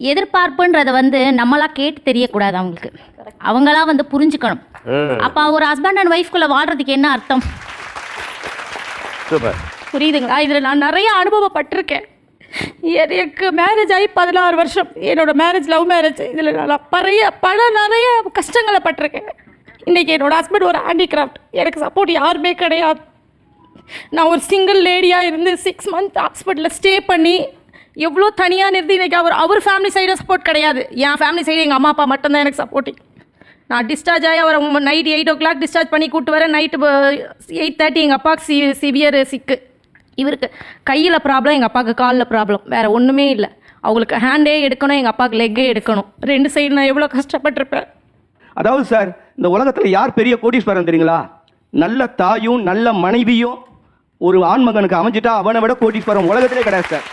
எதிர்பார்ப்புன்றதை வந்து நம்மளா கேட்டு தெரியக்கூடாது அவங்களுக்கு, அவங்களா வந்து புரிஞ்சுக்கணும். அப்போ ஒரு ஹஸ்பண்ட் அண்ட் ஒய்ஃப்குள்ளே வாழ்கிறதுக்கு என்ன அர்த்தம்? புரியுதுங்களா? இதில் நான் நிறைய அனுபவப்பட்டிருக்கேன். எனக்கு மேரேஜ் ஆகி 16 வருஷம், என்னோட மேரேஜ் லவ் மேரேஜ். இதில் நான் நிறைய கஷ்டங்களை பட்டிருக்கேன். இன்றைக்கி என்னோடய ஹஸ்பண்ட் ஒரு ஹேண்டிகிராஃப்ட், எனக்கு சப்போர்ட் யாருமே கிடையாது. நான் ஒரு சிங்கிள் லேடியாக இருந்து 6 மந்த் ஹாஸ்பிட்டலில் ஸ்டே பண்ணி எவ்வளோ தனியாக நிறுத்தி இன்றைக்கி அவர் ஃபேமிலி சைடு சப்போர்ட் கிடையாது. என் ஃபேமிலி சைடு எங்கள் அம்மா அப்பா மட்டும்தான் எனக்கு சப்போர்ட்டிங். நான் டிஸ்சார்ஜ் ஆகி அவரை நைட்டு 8 o'clock டிஸ்சார்ஜ் பண்ணி கூப்பிட்டு வரேன். நைட்டு 8:30 எங்கள் அப்பாவுக்கு சிவியர் சிக்கு. இவருக்கு கையில் ப்ராப்ளம், எங்கள் அப்பாவுக்கு காலில் ப்ராப்ளம், வேறு ஒன்றுமே இல்லை. அவங்களுக்கு ஹேண்டே எடுக்கணும், எங்கள் அப்பாவுக்கு லெக்கே எடுக்கணும். 2 சைடு நான் எவ்வளோ கஷ்டப்பட்டிருப்பேன். அதாவது சார், இந்த உலகத்தில் யார் பெரிய கோடீஸ்வரன் தெரியுங்களா? நல்ல தாயும் நல்ல மனைவியும் ஒரு ஆண்மகனுக்கு அமைஞ்சிட்டா அவனை விட கோடீஸ்வரன் உலகத்திலே கிடையாது சார்.